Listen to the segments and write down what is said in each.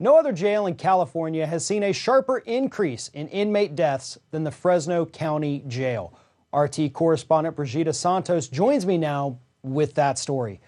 No other jail in California has seen a sharper increase in inmate deaths than the Fresno County Jail. RT correspondent Brigida Santos joins me now with that story.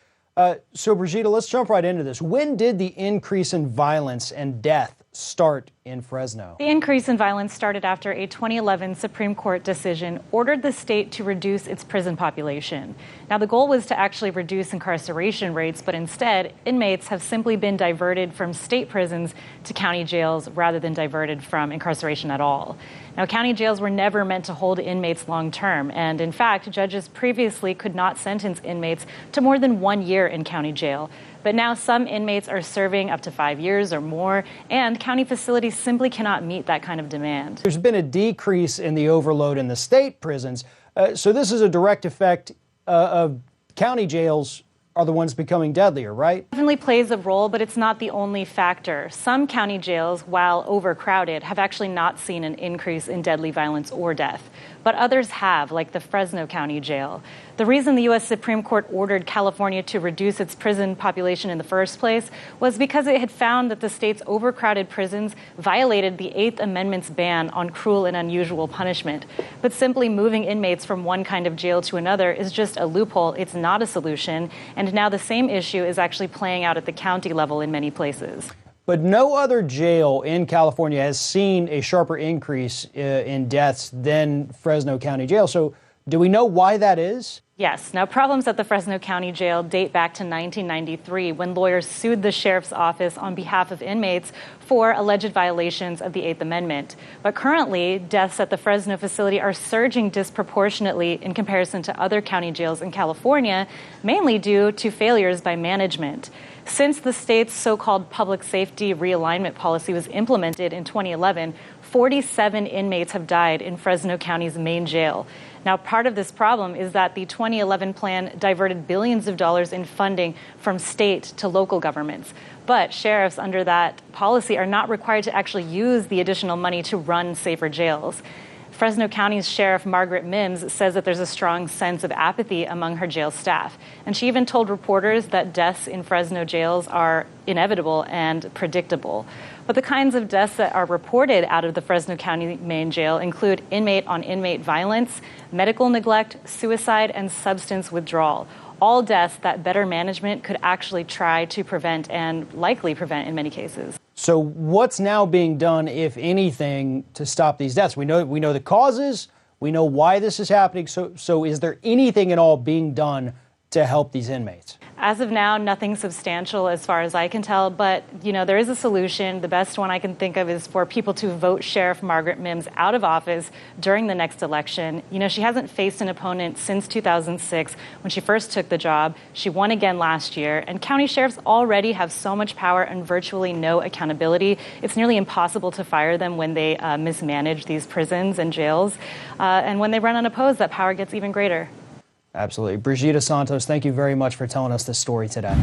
So Brigida, let's jump right into this. When did the increase in violence and death start in Fresno? The increase in violence started after a 2011 Supreme Court decision ordered the state to reduce its prison population. Now, the goal was to actually reduce incarceration rates, but instead, inmates have simply been diverted from state prisons to county jails rather than diverted from incarceration at all. Now, county jails were never meant to hold inmates long term, and in fact, judges previously could not sentence inmates to more than 1 year in county jail. But now some inmates are serving up to 5 years or more, and county facilities simply cannot meet that kind of demand. There's been a decrease in the overload in the state prisons, so this is a direct effect of county jails are the ones becoming deadlier, right? Definitely plays a role, but it's not the only factor. Some county jails, while overcrowded, have actually not seen an increase in deadly violence or death. But others have, like the Fresno County Jail. The reason the U.S. Supreme Court ordered California to reduce its prison population in the first place was because it had found that the state's overcrowded prisons violated the Eighth Amendment's ban on cruel and unusual punishment. But simply moving inmates from one kind of jail to another is just a loophole. It's not a solution. And now the same issue is actually playing out at the county level in many places. But no other jail in California has seen a sharper increase in deaths than Fresno County Jail. So do we know why that is? Yes. Now, problems at the Fresno County Jail date back to 1993 when lawyers sued the sheriff's office on behalf of inmates for alleged violations of the Eighth Amendment. But currently, deaths at the Fresno facility are surging disproportionately in comparison to other county jails in California, mainly due to failures by management. Since the state's so-called public safety realignment policy was implemented in 2011, 47 inmates have died in Fresno County's main jail. Now, part of this problem is that the 2011 plan diverted billions of dollars in funding from state to local governments. But sheriffs under that policy are not required to actually use the additional money to run safer jails. Fresno County's Sheriff Margaret Mims says that there's a strong sense of apathy among her jail staff. And she even told reporters that deaths in Fresno jails are inevitable and predictable. But the kinds of deaths that are reported out of the Fresno County main jail include inmate-on-inmate violence, medical neglect, suicide, and substance withdrawal. All deaths that better management could actually try to prevent and likely prevent in many cases. So what's now being done, if anything, to stop these deaths? We know the causes. We know why this is happening. So is there anything at all being done to help these inmates? As of now, nothing substantial as far as I can tell, but there is a solution. The best one I can think of is for people to vote Sheriff Margaret Mims out of office during the next election. She hasn't faced an opponent since 2006 when she first took the job. She won again last year, and county sheriffs already have so much power and virtually no accountability. It's nearly impossible to fire them when they mismanage these prisons and jails. And when they run unopposed, that power gets even greater. Absolutely. Brigida Santos, thank you very much for telling us this story today.